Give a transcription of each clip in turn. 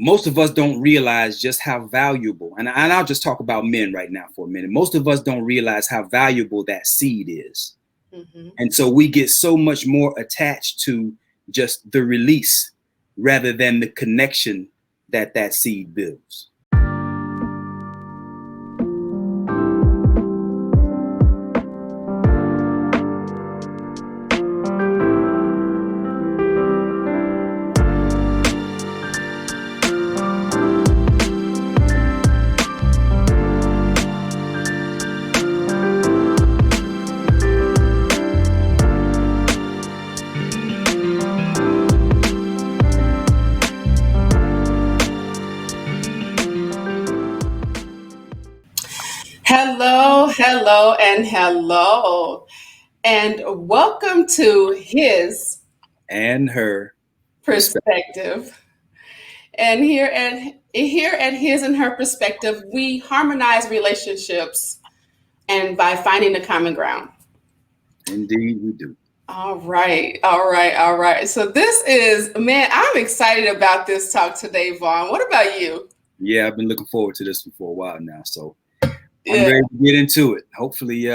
most of us don't realize just how valuable, and I'll just talk about men right now for a minute. Most of us don't realize how valuable that seed is. Mm-hmm. And so we get so much more attached to just the release rather than the connection that that seed builds. Hello, and welcome to His and Her Perspective. And here at His and Her Perspective, we harmonize relationships and by finding the common ground. Indeed, we do. All right. So this is, man, I'm excited about this talk today, Vaun. What about you? Yeah, I've been looking forward to this one for a while now, so I'm ready to get into it. Hopefully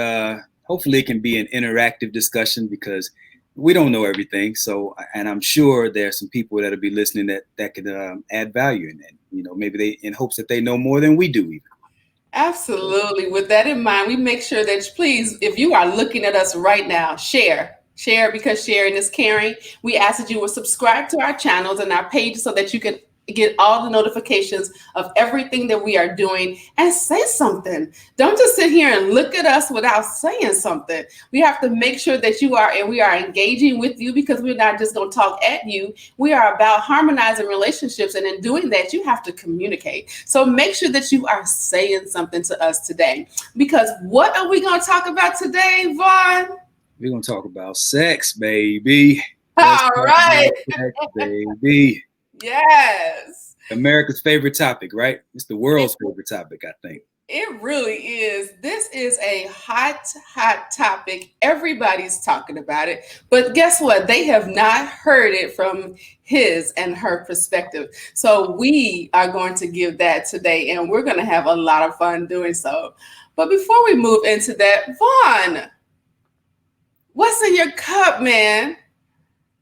it can be an interactive discussion because we don't know everything. So, and I'm sure there's some people that'll be listening that could add value in that. You know, maybe they in hopes that they know more than we do even. Absolutely. With that in mind, we make sure that please, if you are looking at us right now, share because sharing is caring. We ask that you will subscribe to our channels and our pages so that you can get all the notifications of everything that we are doing and say something. Don't just sit here and look at us without saying something. We have to make sure that we are engaging with you because we're not just going to talk at you. We are about harmonizing relationships. And in doing that, you have to communicate. So make sure that you are saying something to us today, because what are we going to talk about today, Vaun? We're going to talk about sex, baby. All right. Sex, baby. Yes. America's favorite topic, right? It's the world's favorite topic, I think. It really is. This is a hot topic. Everybody's talking about it. But guess what? They have not heard it from his and her perspective. So we are going to give that today, and we're going to have a lot of fun doing so. But before we move into that, Vaun, what's in your cup, man?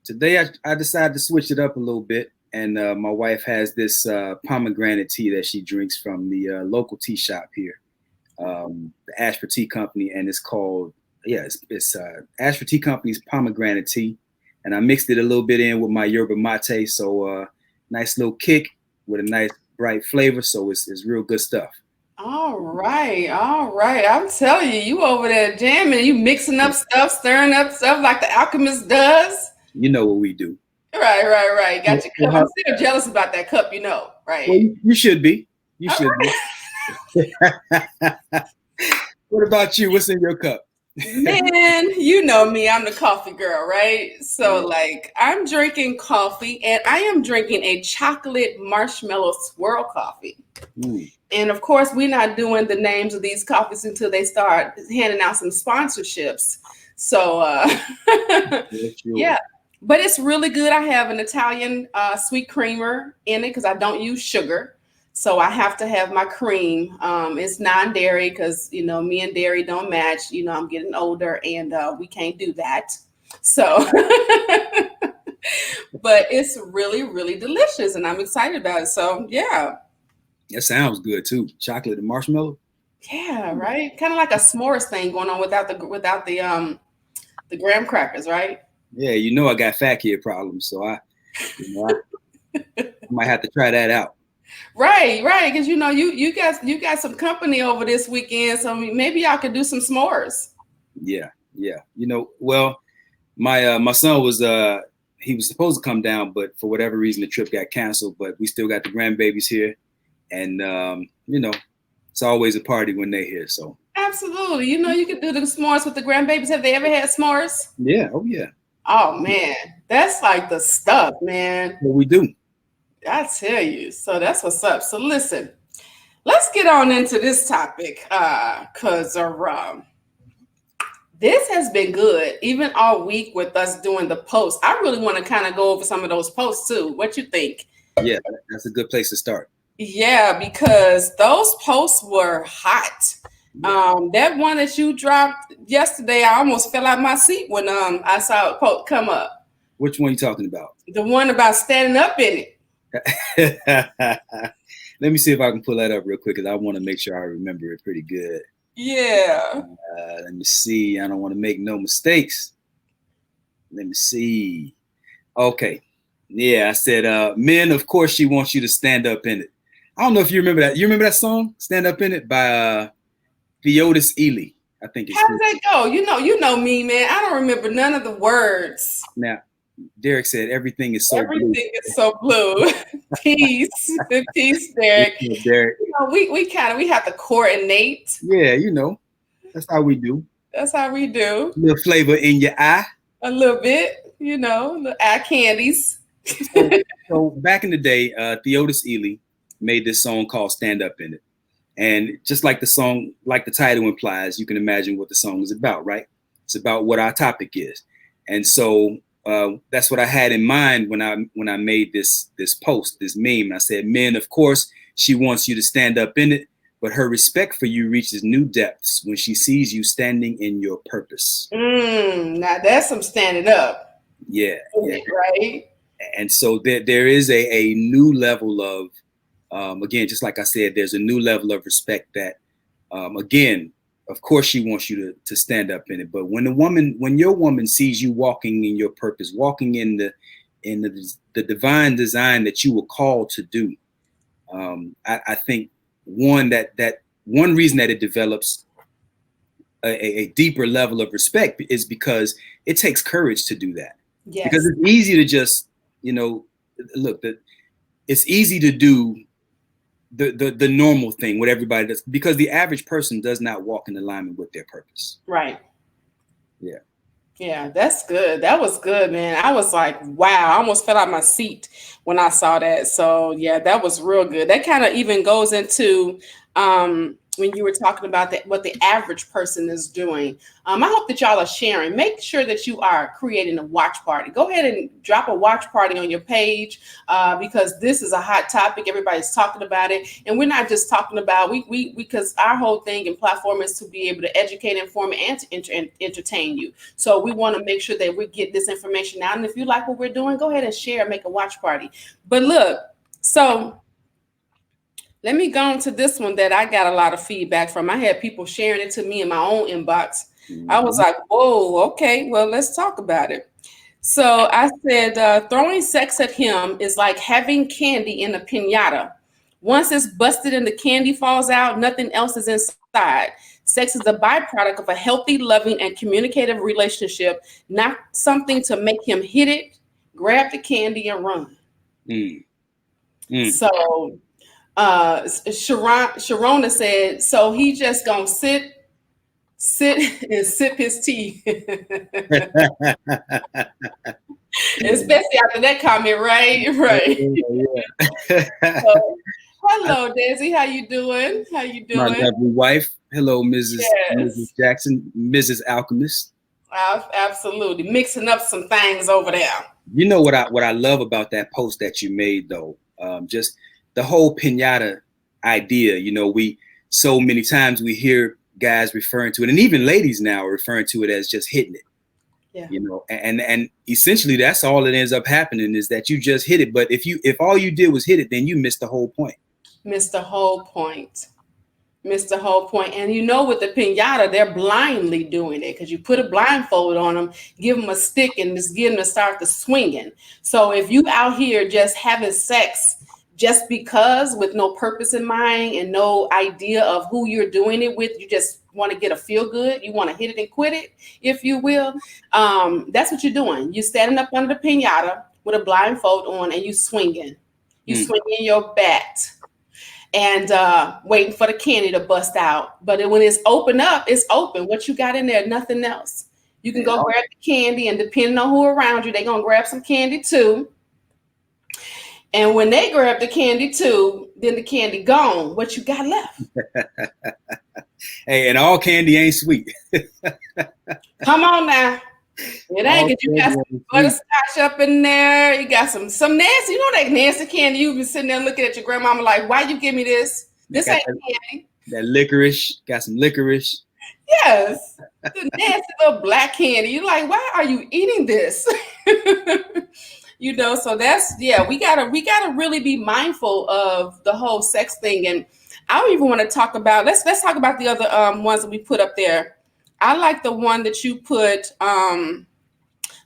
Today, I decided to switch it up a little bit. And my wife has this pomegranate tea that she drinks from the local tea shop here, the Ashford Tea Company, and it's called it's Ashford Tea Company's pomegranate tea. And I mixed it a little bit in with my yerba mate, so nice little kick with a nice bright flavor. So it's real good stuff. All right. I'm telling you, you over there jamming, you mixing up stuff, stirring up stuff like the alchemist does. You know what we do. Right. Got your cup. I'm still jealous about that cup, right? Well, you should be. You should be. What about you? What's in your cup? Man, you know me. I'm the coffee girl, right? So, I'm drinking coffee, and I am drinking a chocolate marshmallow swirl coffee. And, of course, we're not doing the names of these coffees until they start handing out some sponsorships. So, yeah. But it's really good. I have an Italian sweet creamer in it because I don't use sugar. So I have to have my cream. It's non-dairy because, me and dairy don't match. I'm getting older and we can't do that. So, but it's really, really delicious and I'm excited about it. So, yeah. That sounds good too. Chocolate and marshmallow. Yeah, right. Kind of like a s'mores thing going on without the graham crackers, right? Yeah, I got fat kid problems, so I might have to try that out. Right, because you got some company over this weekend, so maybe y'all could do some s'mores. Yeah. Well, my son was he was supposed to come down, but for whatever reason the trip got canceled. But we still got the grandbabies here, and it's always a party when they're here. So absolutely, you can do the s'mores with the grandbabies. Have they ever had s'mores? Yeah. Oh yeah. Oh man, that's like the stuff, man. What we do. I tell you. So that's what's up. So listen, let's get on into this topic because this has been good, even all week with us doing the posts. I really want to kind of go over some of those posts too. What you think? Yeah, that's a good place to start. Yeah, because those posts were hot. Yeah. That one that you dropped yesterday, I almost fell out my seat when I saw it come up. Which one are you talking about? The one about standing up in it. Let me see if I can pull that up real quick because I want to make sure I remember it pretty good. Yeah. Let me see. I don't want to make no mistakes. Let me see. Okay. Yeah, I said, men, of course she wants you to stand up in it. I don't know if you remember that. You remember that song, Stand Up in It, by Theodis Ely, I think it's How does called. that go? You know me, man. I don't remember none of the words. Now, Derek said everything is so blue. Everything is so blue. Peace. Peace, Derek. Derek. You know, we have to coordinate. Yeah, that's how we do. That's how we do. A little flavor in your eye. A little bit, the eye candies. So back in the day, Theodis Ely made this song called Stand Up in It. And just like the song, like the title implies, you can imagine what the song is about, right? It's about what our topic is. And so that's what I had in mind when I made this post, this meme. I said, men, of course, she wants you to stand up in it, but her respect for you reaches new depths when she sees you standing in your purpose. Now that's some standing up. Yeah. Right. And so there is a new level of, again, just like I said, there's a new level of respect that, again, of course she wants you to stand up in it. But when your woman sees you walking in your purpose, walking in the divine design that you were called to do, I think one reason that it develops a deeper level of respect is because it takes courage to do that. Yes. Because it's easy to just, it's easy to do the normal thing, what everybody does, because the average person does not walk in alignment with their purpose. Right. Yeah. Yeah, that's good. That was good, man. I was like, wow, I almost fell out my seat when I saw that. So yeah, that was real good. That kind of even goes into when you were talking about that, what the average person is doing. I hope that y'all are sharing. Make sure that you are creating a watch party. Go ahead and drop a watch party on your page because this is a hot topic. Everybody's talking about it. And we're not just talking about, because our whole thing and platform is to be able to educate, inform, and to entertain you. So we want to make sure that we get this information out. And if you like what we're doing, go ahead and share, make a watch party. But look, so let me go on to this one that I got a lot of feedback from. I had people sharing it to me in my own inbox. Mm-hmm. I was like, whoa, okay, well, let's talk about it. So I said, throwing sex at him is like having candy in a piñata. Once it's busted and the candy falls out, nothing else is inside. Sex is a byproduct of a healthy, loving, and communicative relationship, not something to make him hit it, grab the candy, and run. So Sharona said, so he just gonna sit and sip his tea. Especially after that comment, right? Yeah. So, hello, Desi. How you doing? My lovely wife. Hello, Mrs. Jackson, Mrs. Alchemist. Absolutely. Mixing up some things over there. You know what I love about that post that you made, though? Just the whole piñata idea. We so many times we hear guys referring to it, and even ladies now are referring to it as just hitting it. Yeah. And essentially that's all that ends up happening is that you just hit it. But if all you did was hit it, then you missed the whole point. Missed the whole point. And with the piñata, they're blindly doing it because you put a blindfold on them, give them a stick, and just get them to start the swinging. So if you out here just having sex just because with no purpose in mind and no idea of who you're doing it with, you just want to get a feel good, you want to hit it and quit it, if you will, that's what you're doing. You're standing up under the piñata with a blindfold on and you swinging. Swinging your bat and waiting for the candy to bust out. But when it's open up, it's open. What you got in there, nothing else. You can go grab the candy, and depending on who around you, they're going to grab some candy too. And when they grab the candy too, then the candy gone. What you got left? Hey, and all candy ain't sweet. Come on now. It ain't, All because you got some February fruit. butterscotch up in there. You got some nasty, that nasty candy. You've been sitting there looking at your grandmama like, why you give me this? They This got ain't candy. that licorice. Got some licorice. Yes. The nasty little black candy. You're like, why are you eating this? So that's, yeah, we gotta really be mindful of the whole sex thing. And I don't even want to talk about, let's talk about the other ones that we put up there. I like the one that you put, the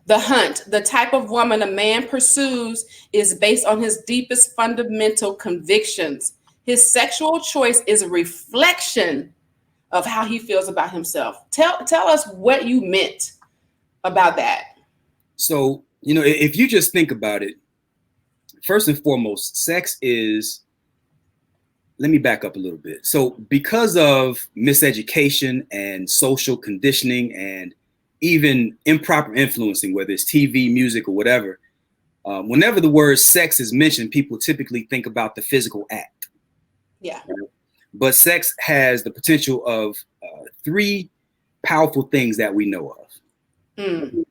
hunt. The type of woman a man pursues is based on his deepest fundamental convictions. His sexual choice is a reflection of how he feels about himself. Tell us what you meant about that. So, if you just think about it, first and foremost, sex is, let me back up a little bit. So because of miseducation and social conditioning and even improper influencing, whether it's TV, music, or whatever, whenever the word sex is mentioned, people typically think about the physical act. Yeah. Right? But sex has the potential of three powerful things that we know of. Mm.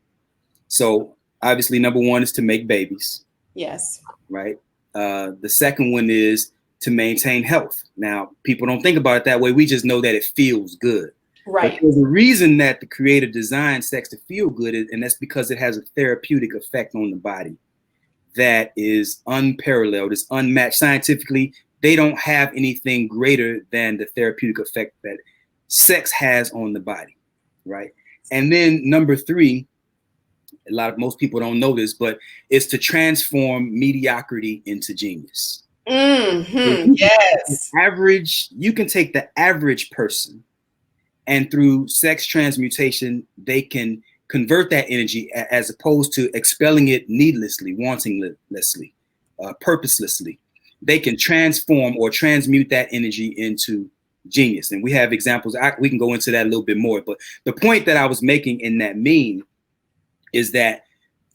So obviously, number one is to make babies. Yes. Right. The second one is to maintain health. Now, people don't think about it that way. We just know that it feels good. Right. But there's a reason that the creator designed sex to feel good, and that's because it has a therapeutic effect on the body that is unparalleled, it's unmatched. Scientifically, they don't have anything greater than the therapeutic effect that sex has on the body, right? And then number three, most people don't know this, but it's to transform mediocrity into genius. Mm-hmm. Yes. You can take the average person, and through sex transmutation, they can convert that energy as opposed to expelling it needlessly, wantinglessly, purposelessly. They can transform or transmute that energy into genius. And we have examples. We can go into that a little bit more. But the point that I was making in that meme is that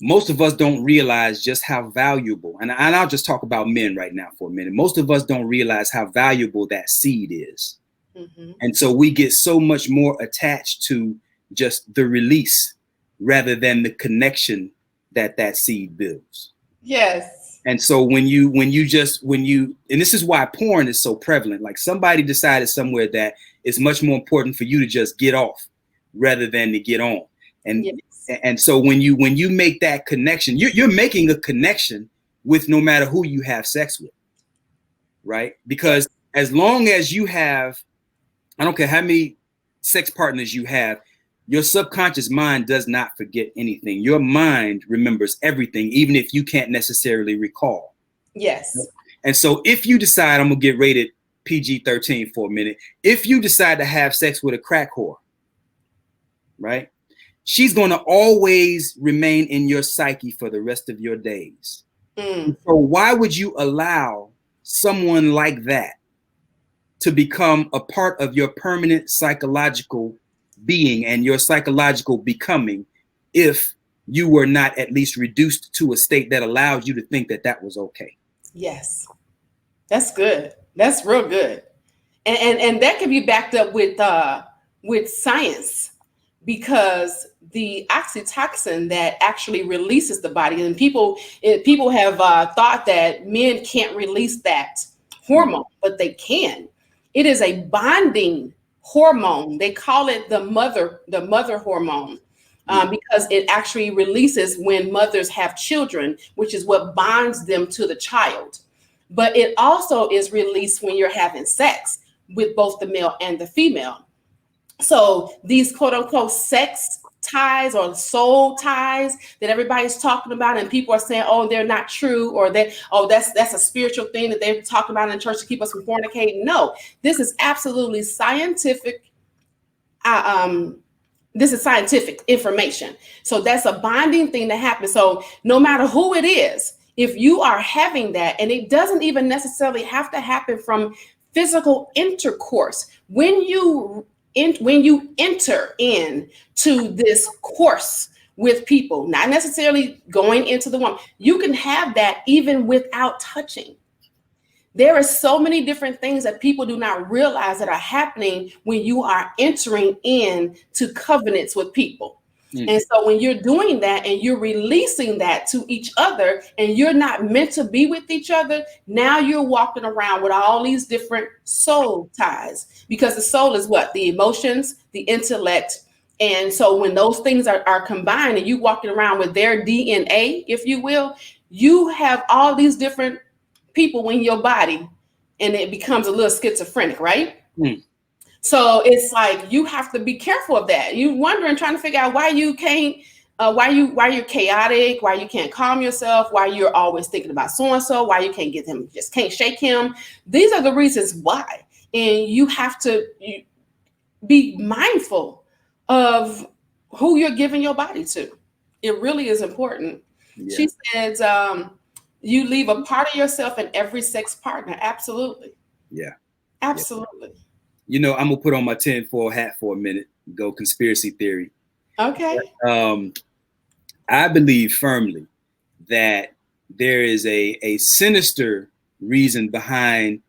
most of us don't realize just how valuable, and I'll just talk about men right now for a minute. Most of us don't realize how valuable that seed is. Mm-hmm. And so we get so much more attached to just the release rather than the connection that seed builds. Yes. And so when you, and this is why porn is so prevalent, like somebody decided somewhere that it's much more important for you to just get off rather than to get on. And yes. And so when you make that connection, you're making a connection with no matter who you have sex with, right? Because as long as you have, I don't care how many sex partners you have, your subconscious mind does not forget anything. Your mind remembers everything, even if you can't necessarily recall. Yes. And so if you decide, I'm gonna get rated PG-13 for a minute. If you decide to have sex with a crack whore, right? She's going to always remain in your psyche for the rest of your days. Mm. So why would you allow someone like that to become a part of your permanent psychological being and your psychological becoming if you were not at least reduced to a state that allows you to think that that was okay? Yes, that's good. That's real good. And that can be backed up with science, because the oxytocin that actually releases the body, and people have thought that men can't release that hormone, but they can. It is a bonding hormone. They call it the mother hormone, because it actually releases when mothers have children, which is what bonds them to the child. But it also is released when you're having sex with both the male and the female. So these quote unquote sex ties or soul ties that everybody's talking about, and people are saying, oh, they're not true, or that's a spiritual thing that they're talking about in church to keep us from fornicating. No, this is absolutely scientific. This is scientific information. So that's a bonding thing that happens. So no matter who it is, if you are having that, and it doesn't even necessarily have to happen from physical intercourse, when you enter into this course with people, not necessarily going into the one, you can have that even without touching. There are so many different things that people do not realize that are happening when you are entering into covenants with people. Mm. And so when you're doing that and you're releasing that to each other and you're not meant to be with each other, now you're walking around with all these different soul ties, because the soul is what? The emotions, the intellect. And so when those things are combined and you walking around with their DNA, if you will, you have all these different people in your body, and it becomes a little schizophrenic, right? Mm. So it's like you have to be careful of that. You wondering, trying to figure out why you can't, why you're chaotic, why you can't calm yourself, why you're always thinking about so and so, why you can't get him, just can't shake him. These are the reasons why, and you have to be mindful of who you're giving your body to. It really is important. Yeah. She says, you leave a part of yourself in every sex partner. Absolutely. Yeah. Absolutely. You know, I'm gonna put on my tinfoil hat for a minute. Go conspiracy theory. Okay. I believe firmly that there is a sinister reason behind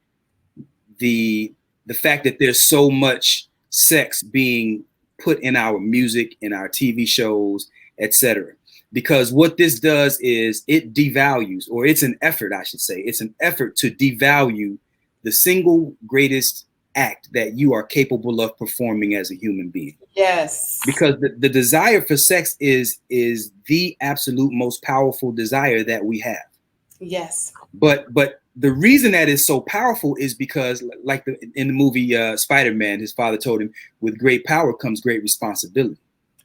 the fact that there's so much sex being put in our music, in our TV shows, etc. Because what this does is it devalues, or it's an effort, I should say, it's an effort to devalue the single greatest act that you are capable of performing as a human being. Yes. Because the desire for sex is the absolute most powerful desire that we have. Yes. But the reason that is so powerful is because, like in the movie Spider-Man, his father told him, with great power comes great responsibility.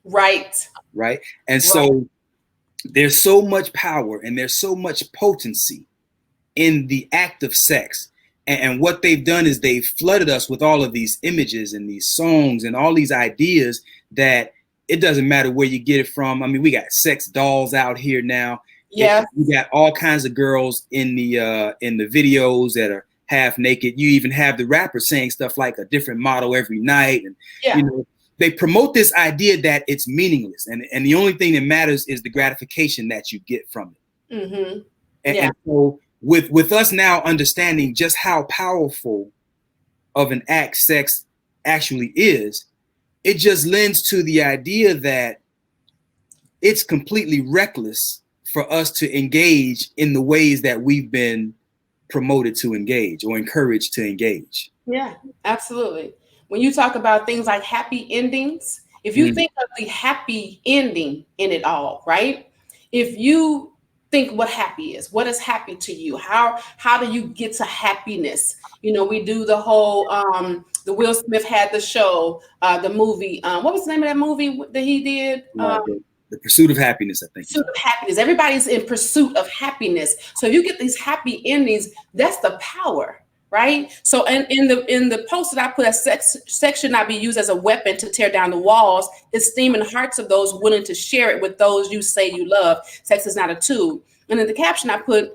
Right. Right. And so there's so much power and there's so much potency in the act of sex. And what they've done is they've flooded us with all of these images and these songs and all these ideas that it doesn't matter where you get it from. I mean, we got sex dolls out here now. Yeah. We got all kinds of girls in the videos that are half naked. You even have the rappers saying stuff like a different model every night. And, you know, they promote this idea that it's meaningless. And the only thing that matters is the gratification that you get from it. Mm-hmm. And so with us now understanding just how powerful of an act sex actually is, it just lends to the idea that it's completely reckless for us to engage in the ways that we've been promoted to engage or encouraged to engage. Yeah, absolutely. When you talk about things like happy endings, if you think of the happy ending in it all, right? If you think what happy is, what is happy to you? How do you get to happiness? You know, we do the whole the Will Smith had the show, the movie. What was the name of that movie that he did? The Pursuit of Happiness, I think. Pursuit of Happiness. Everybody's in pursuit of happiness. So if you get these happy endings, that's the power, right? So in the post that I put, sex should not be used as a weapon to tear down the walls. Esteem and hearts of those willing to share it with those you say you love. Sex is not a tool. And in the caption I put,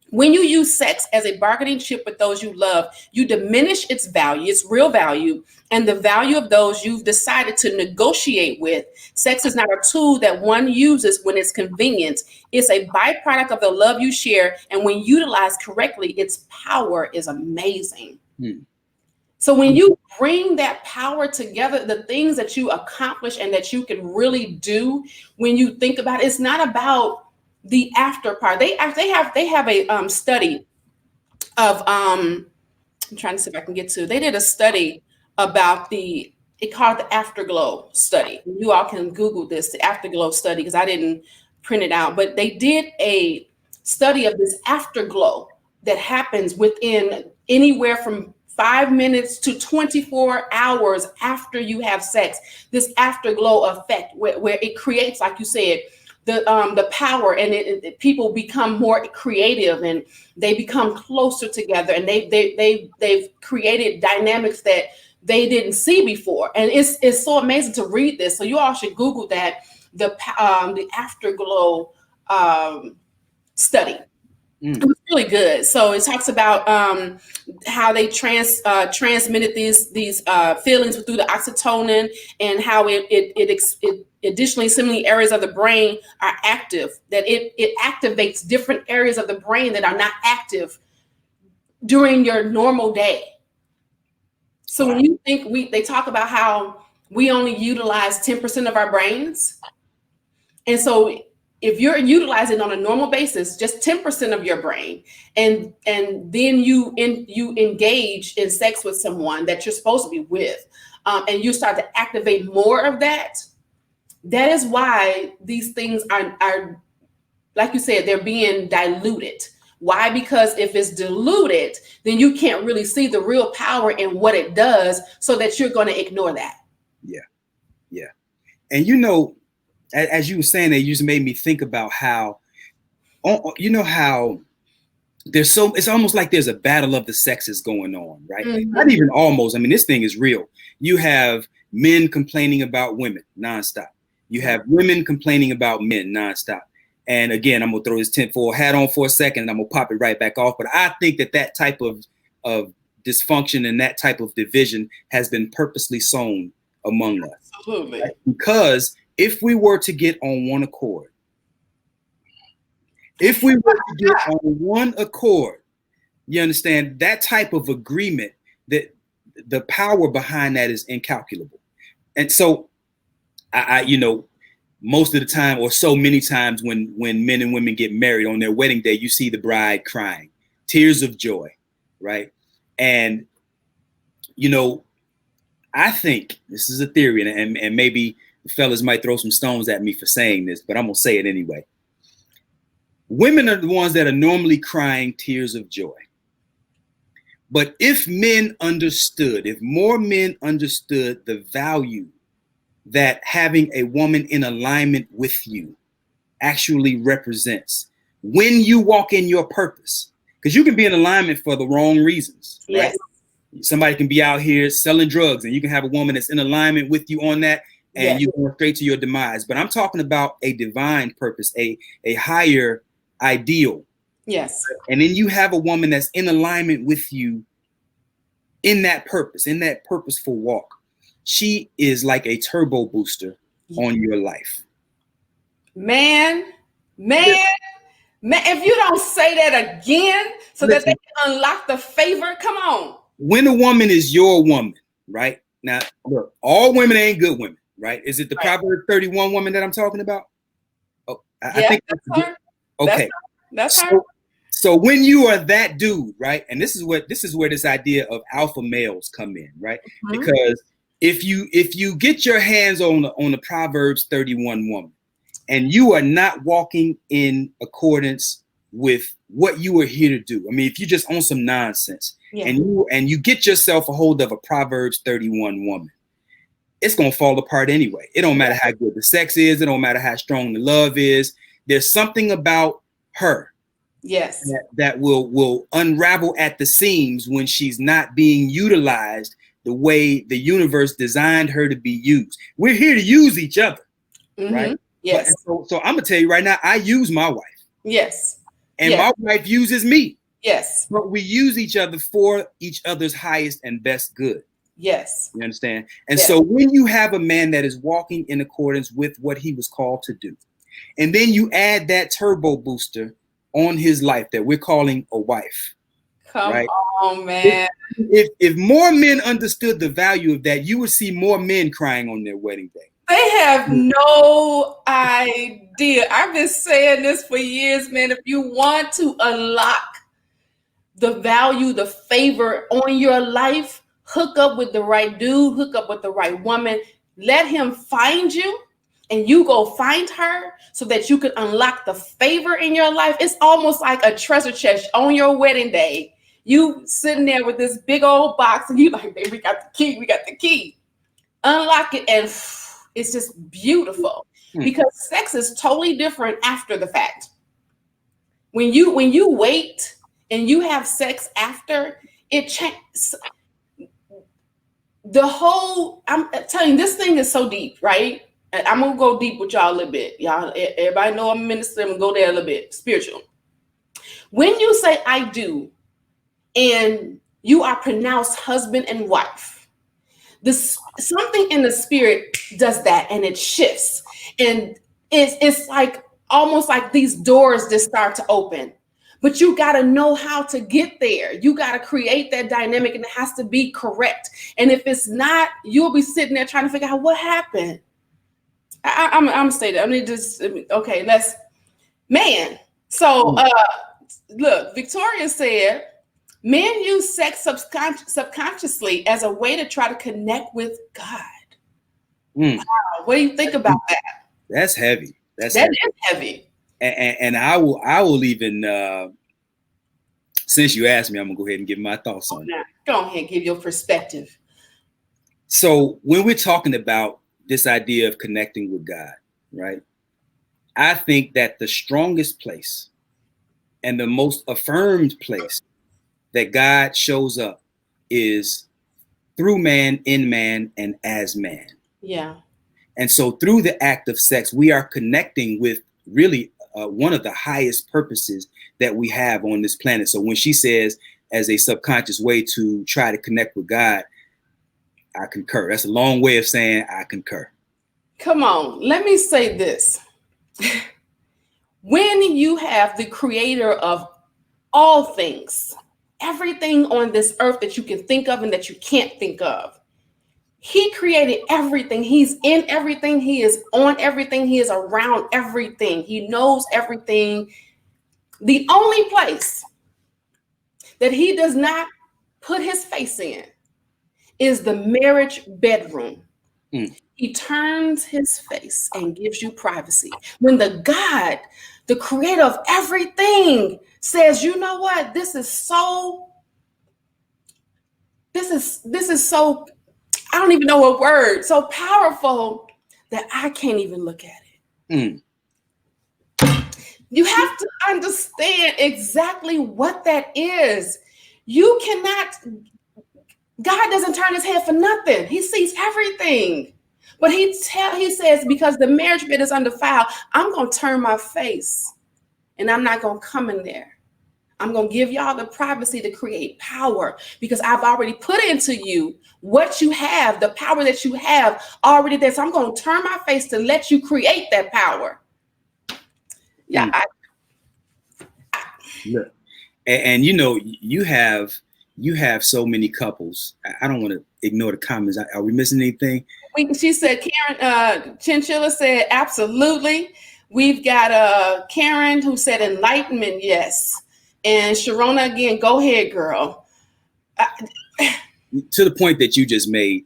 when you use sex as a bargaining chip with those you love, you diminish its value, its real value, and the value of those you've decided to negotiate with. Sex is not a tool that one uses when it's convenient. It's a byproduct of the love you share, and when utilized correctly, its power is amazing. So when you bring that power together, the things that you accomplish and that you can really do, when you think about it, it's not about the after part. They have a study of I'm trying to see if I can get to. They did a study about it called the afterglow study. You all can Google this, the afterglow study, because I didn't print it out. But they did a study of this afterglow that happens within anywhere from 5 minutes to 24 hours after you have sex. This afterglow effect, where it creates, like you said, the power, and people become more creative and they become closer together, and they've created dynamics that they didn't see before. And it's so amazing to read this. So you all should Google that, the afterglow study. It was really good. So it talks about how they transmitted these feelings through the oxytocin, and how it additionally, similar areas of the brain are active. That it activates different areas of the brain that are not active during your normal day. So when you think they talk about how we only utilize 10% of our brains. And so if you're utilizing on a normal basis, just 10% of your brain, and then you engage in sex with someone that you're supposed to be with, and you start to activate more of that, that is why these things are, like you said, they're being diluted. Why? Because if it's diluted, then you can't really see the real power in what it does, so that you're going to ignore that. Yeah. Yeah. And you know, as you were saying that, you just made me think about how, you know, how there's so, it's almost like there's a battle of the sexes going on, right? Mm-hmm. Not even almost. I mean, this thing is real. You have men complaining about women nonstop. You have women complaining about men nonstop. And again, I'm gonna throw this tinfoil hat on for a second, and I'm gonna pop it right back off. But I think that type of dysfunction and that type of division has been purposely sown among us. Absolutely. Right? Because if we were to get on one accord, you understand, that type of agreement, that the power behind that is incalculable. And so I you know, most of the time, or so many times, when men and women get married on their wedding day, you see the bride crying, tears of joy, right? And, you know, I think this is a theory, and maybe the fellas might throw some stones at me for saying this, but I'm going to say it anyway. Women are the ones that are normally crying tears of joy. But if more men understood the value that having a woman in alignment with you actually represents when you walk in your purpose, because you can be in alignment for the wrong reasons, right? Yes. Somebody can be out here selling drugs, and you can have a woman that's in alignment with you on that, and you go straight to your demise. But I'm talking about a divine purpose, a higher ideal. Yes. And then you have a woman that's in alignment with you in that purpose, in that purposeful walk. She is like a turbo booster on your life. Man, if you don't say that again, so that they can unlock the favor, come on. When a woman is your woman, right? Now, look, all women ain't good women, right? Is it the Proverbs 31 woman that I'm talking about? Oh, I think that's her. Okay. That's her. So when you are that dude, right? And this is where this idea of alpha males come in, right? Mm-hmm. Because if you get your hands on the Proverbs 31 woman, and you are not walking in accordance with what you are here to do, I mean, if you're just on some nonsense, and you get yourself a hold of a Proverbs 31 woman, it's gonna fall apart anyway. It don't matter how good the sex is, it don't matter how strong the love is. There's something about her, that will unravel at the seams when she's not being utilized the way the universe designed her to be used. We're here to use each other, right? Yes. So I'm gonna tell you right now, I use my wife. Yes. And my wife uses me. Yes. But we use each other for each other's highest and best good. Yes. You understand? And so when you have a man that is walking in accordance with what he was called to do, and then you add that turbo booster on his life that we're calling a wife. Come on, man. If more men understood the value of that, you would see more men crying on their wedding day. They have no idea. I've been saying this for years, man. If you want to unlock the value, the favor on your life, hook up with the right dude, hook up with the right woman, let him find you, and you go find her, so that you can unlock the favor in your life. It's almost like a treasure chest on your wedding day. You sitting there with this big old box, and you like, baby, we got the key. Unlock it, and it's just beautiful, because sex is totally different after the fact. When you wait and you have sex after, it changes. I'm telling you, this thing is so deep, right? And I'm gonna go deep with y'all a little bit. Y'all, everybody know I'm a minister. I'm gonna go there a little bit, spiritual. When you say I do, and you are pronounced husband and wife, something in the spirit does that, and it shifts, and it's like almost like these doors just start to open. But you got to know how to get there. You got to create that dynamic, and it has to be correct. And if it's not, you'll be sitting there trying to figure out what happened. I'm stated. I mean, just okay. So look, Victoria said, men use sex subconsciously as a way to try to connect with God. Wow. What do you think about that? That's heavy. That is heavy. And I will even, since you asked me, I'm gonna go ahead and give my thoughts on it. Go ahead, give your perspective. So when we're talking about this idea of connecting with God, right? I think that the strongest place and the most affirmed place that God shows up is through man, in man, and as man. Yeah. And so through the act of sex, we are connecting with really one of the highest purposes that we have on this planet. So when she says as a subconscious way to try to connect with God, I concur. That's a long way of saying I concur. Come on, let me say this. When you have the creator of all things, everything on this earth that you can think of and that you can't think of, he created everything. He's in everything. He is on everything. He is around everything. He knows everything. The only place that he does not put his face in is the marriage bedroom. He turns his face and gives you privacy. When the God, the creator of everything, says, you know what, this is so, I don't even know a word, so powerful that I can't even look at it. You have to understand exactly what that is. You cannot, God doesn't turn his head for nothing. He sees everything. But he says, because the marriage bed is undefiled, I'm going to turn my face and I'm not going to come in there. I'm going to give y'all the privacy to create power, because I've already put into you what you have, the power that you have already there. So I'm going to turn my face to let you create that power. Yeah. Look, and you know, you have so many couples. I don't want to ignore the comments. Are we missing anything? She said, Karen, Chinchilla said, absolutely. We've got Karen who said enlightenment, yes. And Sharona again, go ahead, girl. To the point that you just made,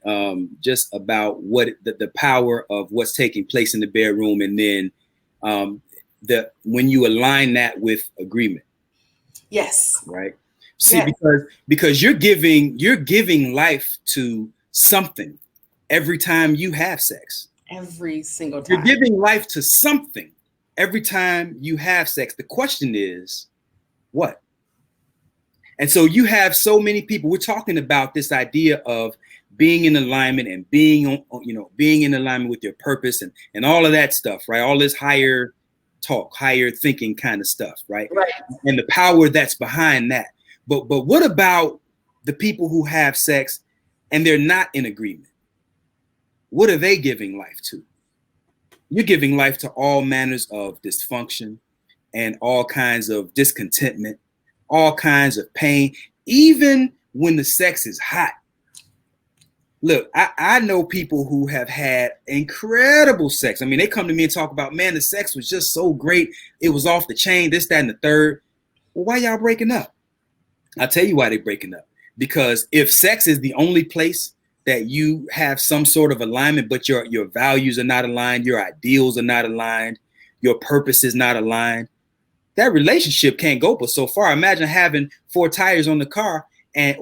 just about what the power of what's taking place in the bedroom, and then when you align that with agreement. Yes. Right. See, yes. because you're giving life to something every time you have sex. Every single time. You're giving life to something every time you have sex. The question is, what? And so you have so many people. We're talking about this idea of being in alignment and being in alignment with your purpose and all of that stuff, right? All this higher talk, higher thinking kind of stuff, right? Right. And the power that's behind that. But what about the people who have sex and they're not in agreement? What are they giving life to? You're giving life to all manners of dysfunction and all kinds of discontentment, all kinds of pain, even when the sex is hot. Look, I know people who have had incredible sex. I mean, they come to me and talk about, man, the sex was just so great. It was off the chain, this, that, and the third. Well, why y'all breaking up? I'll tell you why they're breaking up. Because if sex is the only place that you have some sort of alignment, but your values are not aligned, your ideals are not aligned, your purpose is not aligned, that relationship can't go but so far. Imagine having 4 tires on the car and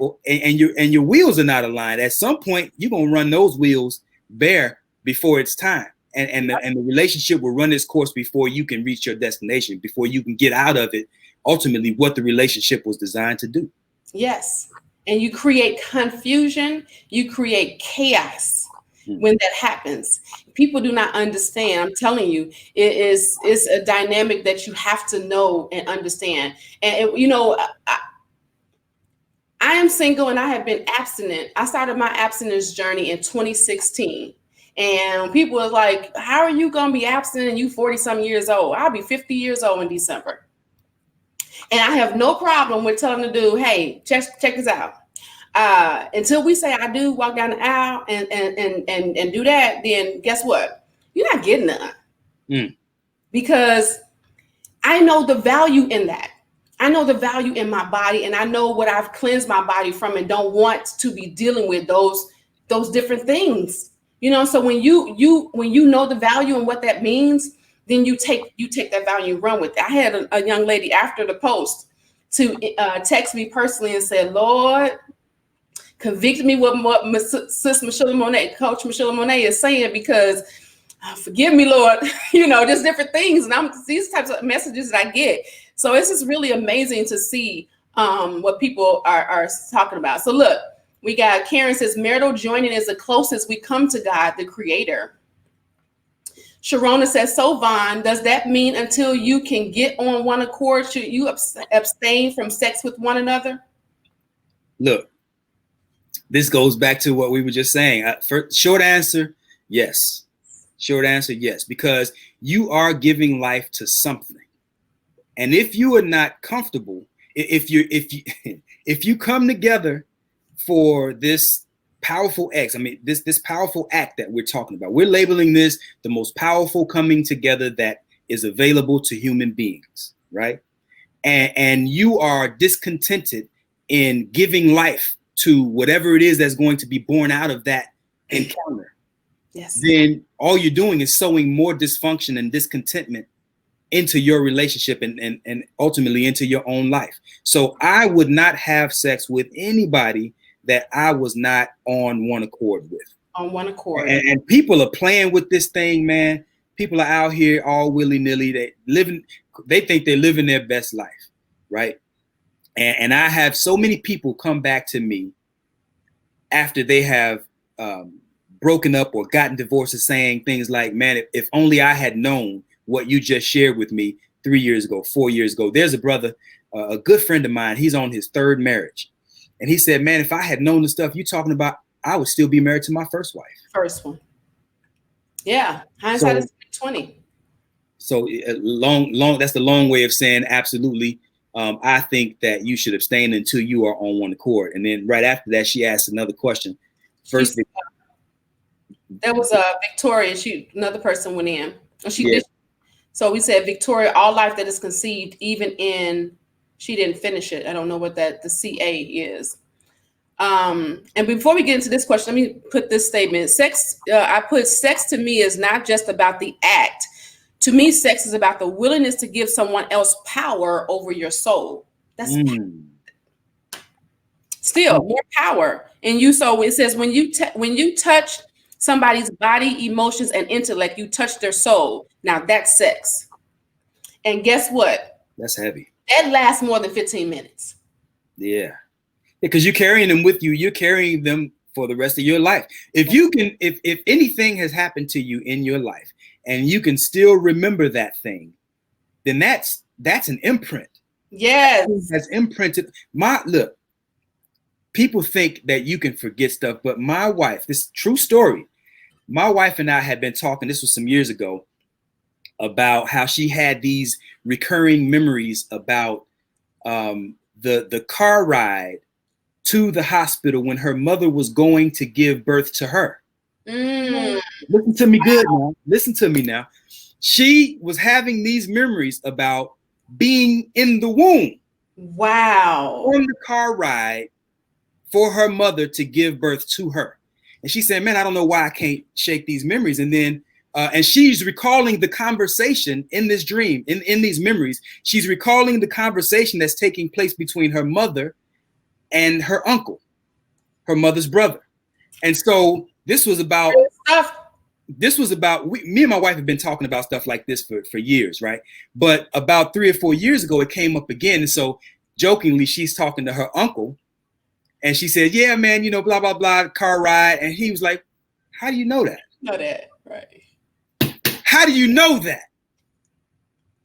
your wheels are not aligned. At some point, you're gonna run those wheels bare before it's time. And the relationship will run its course before you can reach your destination, before you can get out of it, ultimately what the relationship was designed to do. Yes. And you create confusion, you create chaos when that happens. People do not understand. I'm telling you, it's a dynamic that you have to know and understand. And I am single and I have been abstinent. I started my abstinence journey in 2016. And people are like, how are you going to be abstinent and you 40 some years old? I'll be 50 years old in December. And I have no problem with telling the dude, hey, check this out. Until we say I do, walk down the aisle and do that, then guess what? You're not getting none. Because I know the value in that. I know the value in my body, and I know what I've cleansed my body from, and don't want to be dealing with those different things. You know, so when you know the value and what that means, then you take that value and run with it. I had a young lady after the post to text me personally and said, Lord, convict me with what Sis Michelamonè, Coach Michelamonè is saying, because forgive me, Lord, you know, just different things. And these types of messages that I get. So it's just really amazing to see what people are talking about. So look, we got Karen says, marital joining is the closest we come to God, the creator. Sharona says, so Vaun, does that mean until you can get on one accord, should you abstain from sex with one another? Look, this goes back to what we were just saying. Short answer, yes. Short answer, yes, because you are giving life to something. And if you are not comfortable, if you come together for this powerful this powerful act that we're talking about, we're labeling this the most powerful coming together that is available to human beings, right? And you are discontented in giving life to whatever it is that's going to be born out of that encounter. Yes. Then all you're doing is sowing more dysfunction and discontentment into your relationship and ultimately into your own life. So I would not have sex with anybody that I was not on one accord with. On one accord. And people are playing with this thing, man. People are out here all willy-nilly. They think they're living their best life, right? And I have so many people come back to me after they have broken up or gotten divorces, saying things like, man, if only I had known what you just shared with me 3 years ago, 4 years ago. There's a brother, a good friend of mine, he's on his third marriage. And he said, man, if I had known the stuff you're talking about, I would still be married to my first wife. First one. Yeah. Hindsight is 20. So long, that's the long way of saying absolutely. I think that you should abstain until you are on one accord. And then right after that, she asked another question. First, that was Victoria. Another person went in. So we said, Victoria, all life that is conceived, even in, she didn't finish it. I don't know what the CA is. And before we get into this question, let me put this statement. I put sex to me is not just about the act. To me, sex is about the willingness to give someone else power over your soul. That's still more power in you. So it says when you touch somebody's body, emotions, and intellect, you touch their soul. Now that's sex. And guess what? That's heavy. That lasts more than 15 minutes. Yeah. Because you're carrying them with you. You're carrying them for the rest of your life. If anything has happened to you in your life and you can still remember that thing, then that's an imprint. Yes. That's imprinted. Look, people think that you can forget stuff, but my wife, this true story, my wife and I had been talking, this was some years ago, about how she had these recurring memories about the car ride to the hospital when her mother was going to give birth to her. Listen to me good now. Listen to me now. She was having these memories about being in the womb. Wow. On the car ride for her mother to give birth to her. And she said, man, I don't know why I can't shake these memories. And then, and she's recalling the conversation in this dream, in these memories. She's recalling the conversation that's taking place between her mother and her uncle, her mother's brother. And so this was about, me and my wife have been talking about stuff like this for years, right? But about 3 or 4 years ago, it came up again. And so jokingly, she's talking to her uncle. And she said, yeah, man, you know, blah, blah, blah, car ride. And he was like, how do you know that? Know that, right. How do you know that?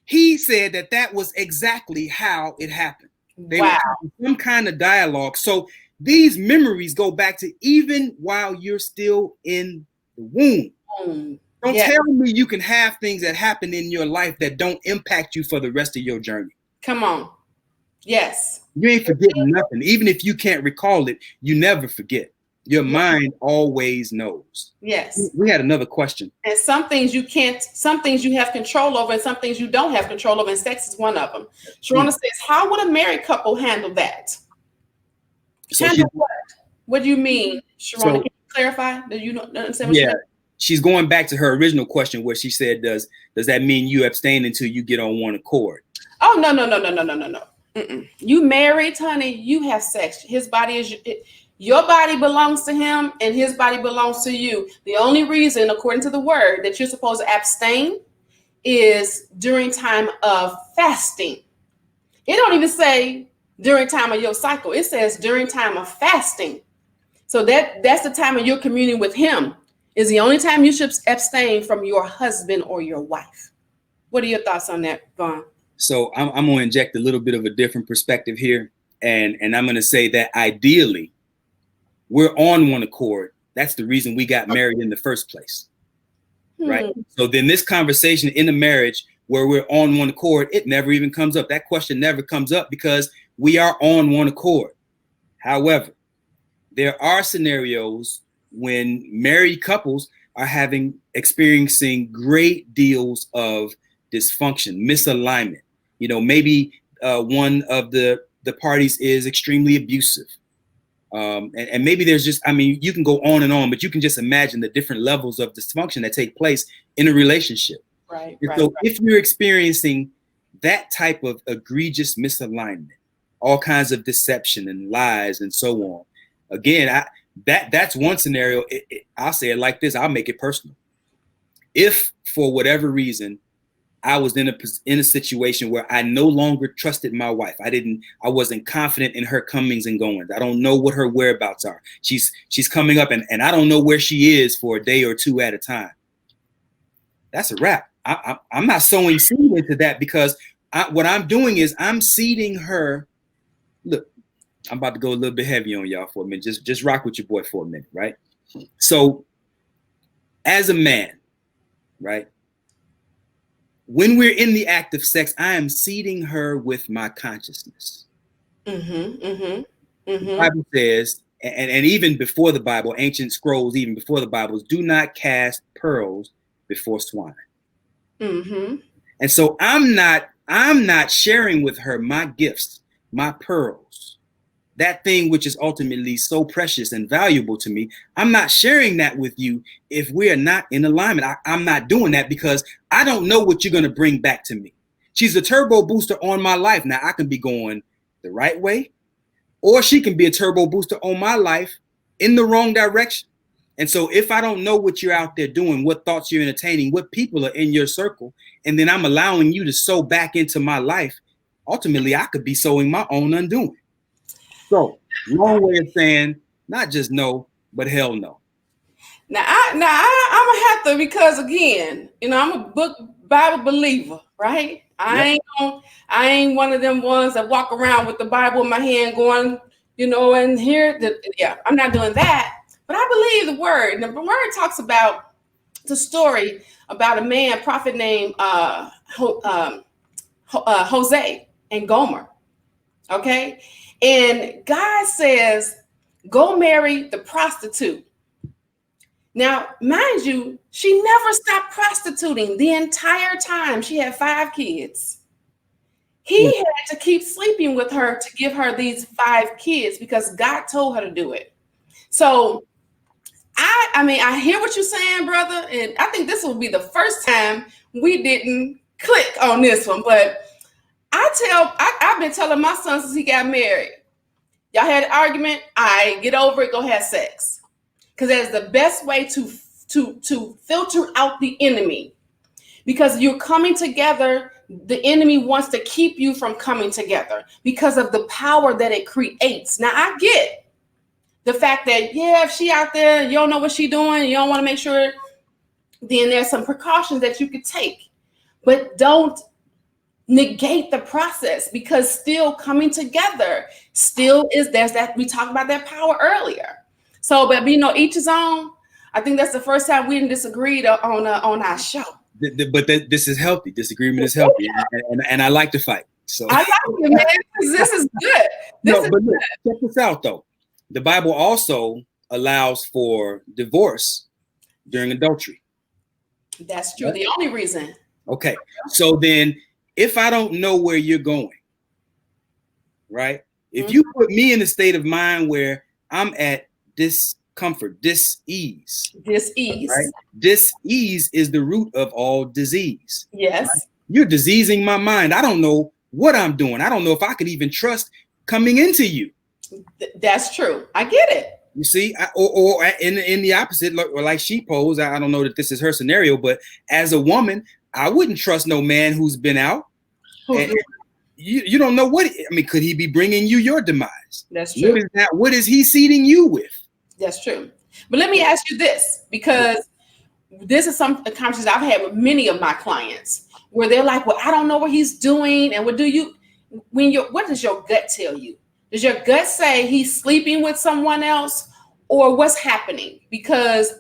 He said that was exactly how it happened. They were having some kind of dialogue. So these memories go back to even while you're still in the womb. Don't tell me you can have things that happen in your life that don't impact you for the rest of your journey. Come on. Yes. You ain't forgetting nothing. Even if you can't recall it, you never forget. Your mind always knows. Yes. We had another question. And some things you can't, some things you have control over, and some things you don't have control over, and sex is one of them. Sharona says, how would a married couple handle that? So handle what? What do you mean, Sharona? Can you clarify? Do you understand what she's going back to her original question where she said, does that mean you abstain until you get on one accord? Oh, no. You married, honey, you have sex. His body is your body belongs to him, and his body belongs to you. The only reason, according to the word, that you're supposed to abstain is during time of fasting. It don't even say during time of your cycle. It says during time of fasting. So that's the time of your communion with him. Is the only time you should abstain from your husband or your wife. What are your thoughts on that, Vaun? So I'm going to inject a little bit of a different perspective here. And I'm going to say that ideally, we're on one accord. That's the reason we got married in the first place. Right? So then this conversation in a marriage where we're on one accord, it never even comes up. That question never comes up because we are on one accord. However, there are scenarios when married couples are experiencing great deals of dysfunction, misalignment. You know, maybe one of the parties is extremely abusive. And maybe there's just, I mean, you can go on and on, but you can just imagine the different levels of dysfunction that take place in a relationship. Right. So if you're experiencing that type of egregious misalignment, all kinds of deception and lies and so on, again, that's one scenario. I'll say it like this. I'll make it personal. If for whatever reason I was in a situation where I no longer trusted my wife, I wasn't confident in her comings and goings. I don't know what her whereabouts are. She's coming up and I don't know where she is for a day or two at a time. That's a wrap. I'm not sowing seed into that because what I'm doing is I'm seeding her. Look, I'm about to go a little bit heavy on y'all for a minute. Just rock with your boy for a minute, right? So as a man, right? When we're in the act of sex, I am seeding her with my consciousness. The Bible says, and even before the Bible, ancient scrolls, even before the Bible, do not cast pearls before swine. And so I'm not sharing with her my gifts, my pearls, that thing which is ultimately so precious and valuable to me. I'm not sharing that with you if we are not in alignment. I'm not doing that because I don't know what you're going to bring back to me. She's a turbo booster on my life. Now I can be going the right way, or she can be a turbo booster on my life in the wrong direction. And so if I don't know what you're out there doing, what thoughts you're entertaining, what people are in your circle, and then I'm allowing you to sow back into my life, ultimately I could be sowing my own undoing. So, long way of saying, not just no, but hell no. Now I'm gonna have to, because again, you know, I'm a Bible believer, right? I ain't one of them ones that walk around with the Bible in my hand going, you know, and I'm not doing that. But I believe the word. The word talks about the story about a man, prophet named Hosea and Gomer. Okay. And God says, go marry the prostitute. Now, mind you, she never stopped prostituting the entire time. She had 5 kids. He had to keep sleeping with her to give her these 5 kids because God told her to do it. So I mean, I hear what you're saying, brother. And I think this will be the first time we didn't click on this one. But I've been telling my son since he got married, y'all had an argument, get over it, go have sex. Because that is the best way to filter out the enemy. Because you're coming together, the enemy wants to keep you from coming together because of the power that it creates. Now, I get the fact that, if she out there, you don't know what she's doing, you don't want to make sure, then there's some precautions that you could take. But don't negate the process, because still coming together there's that, we talked about that power earlier. So, but you know, each his own. I think that's the first time we didn't disagree on our show. But this is healthy. Disagreement is healthy, and I like to fight. So I like it, man. This is good. but look, check this out though. The Bible also allows for divorce during adultery. That's true. The only reason. Okay. So then if I don't know where you're going, right? If you put me in a state of mind where I'm at discomfort, dis-ease. Dis-ease. Right? Dis-ease is the root of all disease. Yes. Right? You're diseasing my mind. I don't know what I'm doing. I don't know if I could even trust coming into you. That's true. I get it. You see, or in the opposite, or like she posed, I don't know that this is her scenario, but as a woman, I wouldn't trust no man who's been out. You don't know what, I mean, could he be bringing you your demise? That's true. What is he seeding you with? That's true. But let me ask you this, because this is a conversation I've had with many of my clients where they're like, well, I don't know what he's doing. And what does your gut tell you? Does your gut say he's sleeping with someone else, or what's happening? Because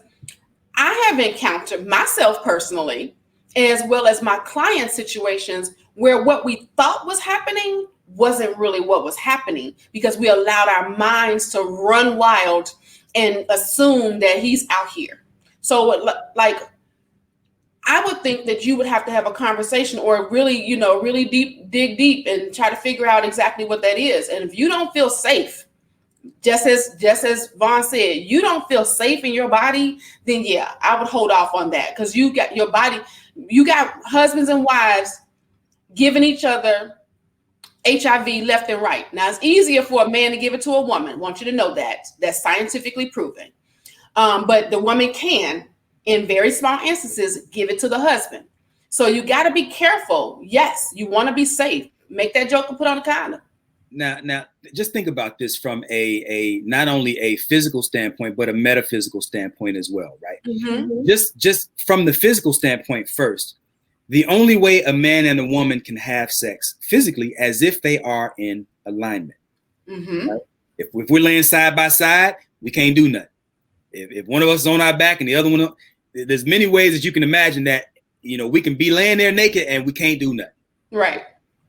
I have encountered myself personally, as well as my client situations, where what we thought was happening wasn't really what was happening, because we allowed our minds to run wild and assume that he's out here. So like, I would think that you would have to have a conversation, or really, really dig deep and try to figure out exactly what that is. And if you don't feel safe, just as Vaun said, you don't feel safe in your body, then yeah, I would hold off on that, because you got your body, you got husbands and wives giving each other HIV left and right. Now, it's easier for a man to give it to a woman. I want you to know that. That's scientifically proven. But the woman can, in very small instances, give it to the husband. So you got to be careful. Yes, you want to be safe. Make that joke and put on a condom. Now, just think about this from a not only a physical standpoint, but a metaphysical standpoint as well, right? Mm-hmm. Just from the physical standpoint first, the only way a man and a woman can have sex physically as if they are in alignment. Mm-hmm. Right? If we're laying side by side, we can't do nothing. If one of us is on our back and the other one, there's many ways that you can imagine that, we can be laying there naked and we can't do nothing. Right.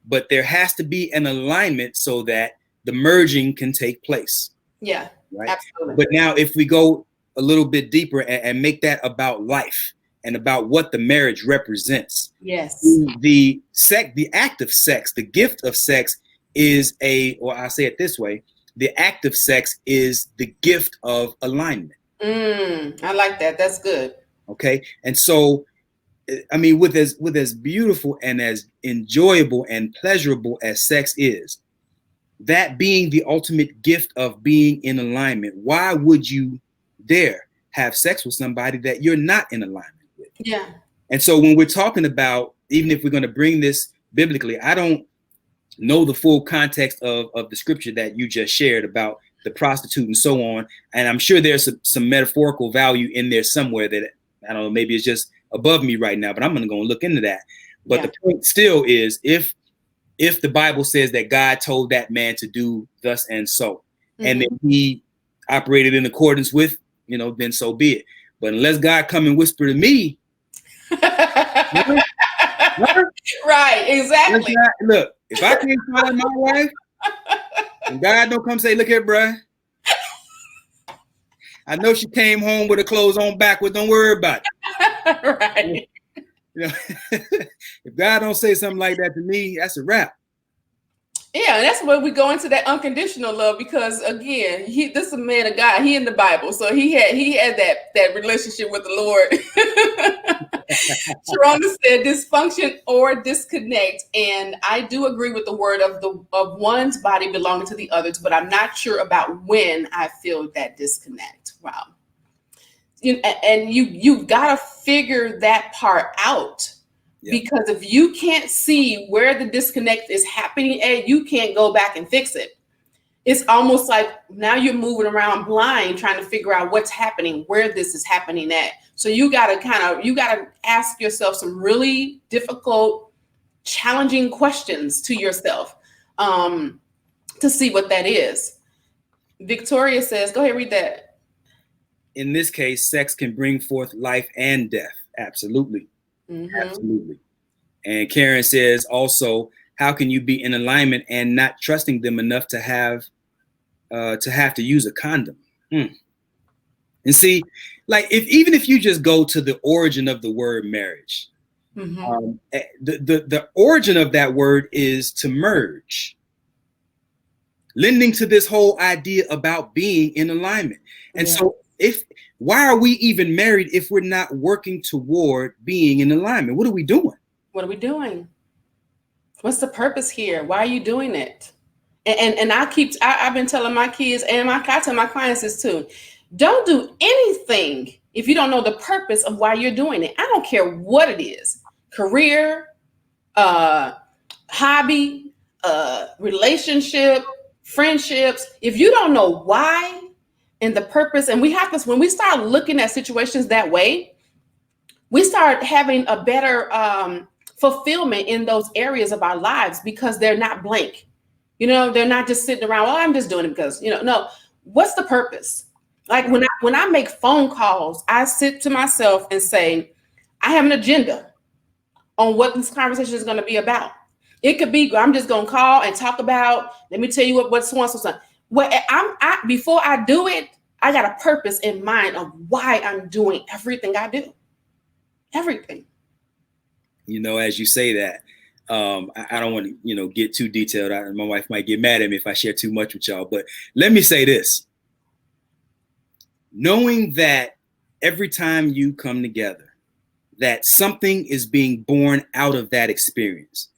But there has to be an alignment so that the merging can take place. Yeah, right. Absolutely. But now if we go a little bit deeper and make that about life and about what the marriage represents. Yes. The act of sex, the gift of sex is or I'll say it this way, the act of sex is the gift of alignment. I like that. That's good. Okay. And so, I mean, with as beautiful and as enjoyable and pleasurable as sex is, that being the ultimate gift of being in alignment, why would you dare have sex with somebody that you're not in alignment with? Yeah. And so when we're talking about, even if we're going to bring this biblically, I don't know the full context of the scripture that you just shared about the prostitute and so on. And I'm sure there's some metaphorical value in there somewhere that, I don't know, maybe it's just above me right now, but I'm going to go and look into that. But the point still is, if the Bible says that God told that man to do thus and so, and then he operated in accordance with, then so be it. But unless God come and whisper to me, right, exactly. Look, if I can't find my wife, and God don't come say, look here, bruh, I know she came home with her clothes on backwards. Don't worry about it. Right. If God don't say something like that to me, that's a wrap. Yeah, and that's where we go into that unconditional love, because again, this is a man of God. He in the Bible, so he had that relationship with the Lord. Sharonda said dysfunction or disconnect, and I do agree with the word of one's body belonging to the others, but I'm not sure about when I feel that disconnect. Wow. And you've got to figure that part out. Because if you can't see where the disconnect is happening at, you can't go back and fix it. It's almost like now you're moving around blind, trying to figure out what's happening, where this is happening at. So you got to ask yourself some really difficult, challenging questions to yourself to see what that is. Victoria says, go ahead, read that. In this case, sex can bring forth life and death. Absolutely. Mm-hmm. Absolutely. And Karen says also, how can you be in alignment and not trusting them enough to have to use a condom? And see, like even if you just go to the origin of the word marriage, the origin of that word is to merge, lending to this whole idea about being in alignment. And so why are we even married if we're not working toward being in alignment? What are we doing? What are we doing? What's the purpose here? Why are you doing it? And I've been telling my kids, and I tell my clients this too. Don't do anything if you don't know the purpose of why you're doing it. I don't care what it is. Career, hobby, relationship, friendships. If you don't know why and the purpose, and we have to, when we start looking at situations that way, we start having a better fulfillment in those areas of our lives, because they're not blank. They're not just sitting around, well, I'm just doing it because, no, what's the purpose? Like when I make phone calls, I sit to myself and say, I have an agenda on what this conversation is going to be about. It could be, I'm just going to call and talk about, let me tell you what so-and-so said. Before I do it, I got a purpose in mind of why I'm doing everything I do. Everything. As you say that, I don't want to, get too detailed. My wife might get mad at me if I share too much with y'all, but let me say this. Knowing that every time you come together, that something is being born out of that experience.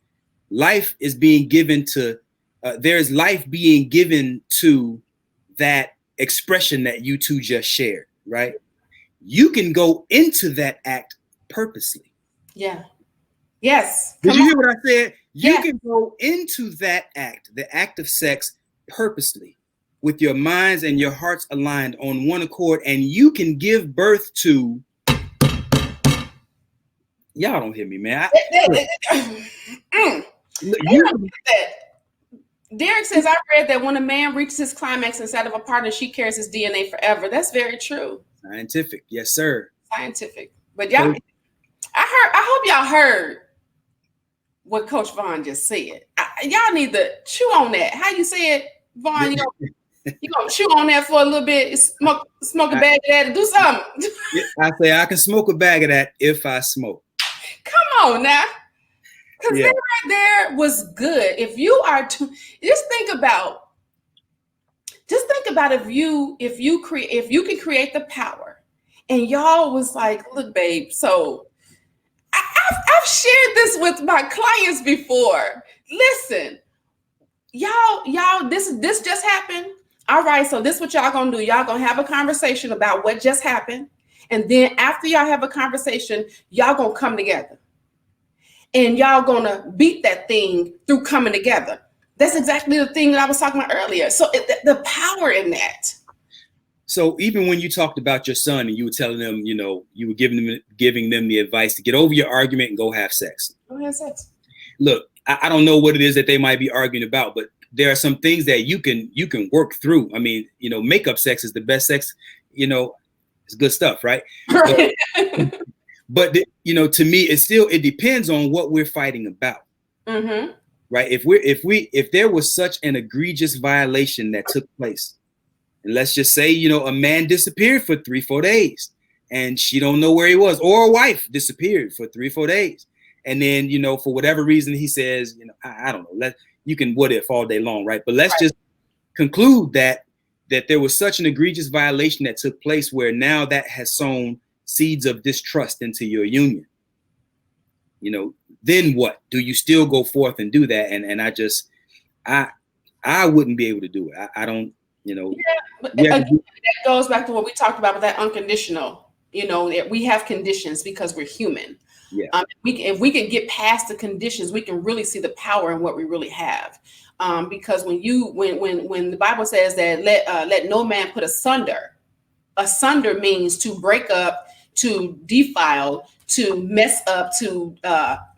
Life is being given to, there's life being given to that expression that you two just shared, right? You can go into that act purposely. Yeah. Yes. Did you hear what I said? You can go into that act, the act of sex, purposely, with your minds and your hearts aligned on one accord, and you can give birth to. Y'all don't hear me, man. Derek says, I read that when a man reaches his climax inside of a partner, she carries his DNA forever. That's very true. Scientific. Yes, sir. Scientific. But y'all, I hope y'all heard what Coach Vaun just said. Y'all need to chew on that. How you say it, Vaun? You gonna chew on that for a little bit, smoke a bag of that, and do something. I say I can smoke a bag of that if I smoke. Come on now. Because that right there was good. If you are to just think about if you can create the power, and y'all was like, look, babe, so I've shared this with my clients before. Listen, y'all, this just happened. All right, so this is what y'all gonna do. Y'all gonna have a conversation about what just happened. And then after y'all have a conversation, y'all gonna come together. And y'all gonna beat that thing through coming together. That's exactly the thing that I was talking about earlier. So the power in that. So even when you talked about your son and you were telling them, you were giving them the advice to get over your argument and go have sex. Go have sex. Look, I don't know what it is that they might be arguing about, but there are some things that you can work through. I mean, makeup sex is the best sex. It's good stuff, right? Right. But to me, it depends on what we're fighting about. Mm-hmm. Right? If there was such an egregious violation that took place, and let's just say, a man disappeared for 3-4 days and she don't know where he was, or a wife disappeared for 3-4 days. And then, for whatever reason, he says, I don't know, you can what if all day long, right? But let's just conclude that there was such an egregious violation that took place where now that has sown seeds of distrust into your union. Then what? Do you still go forth and do that? And I wouldn't be able to do it. I don't, but again, that goes back to what we talked about with that unconditional, we have conditions because we're human. Yeah. If we can get past the conditions, we can really see the power in what we really have. Because when the Bible says that let no man put asunder means to break up, to defile, to mess up, to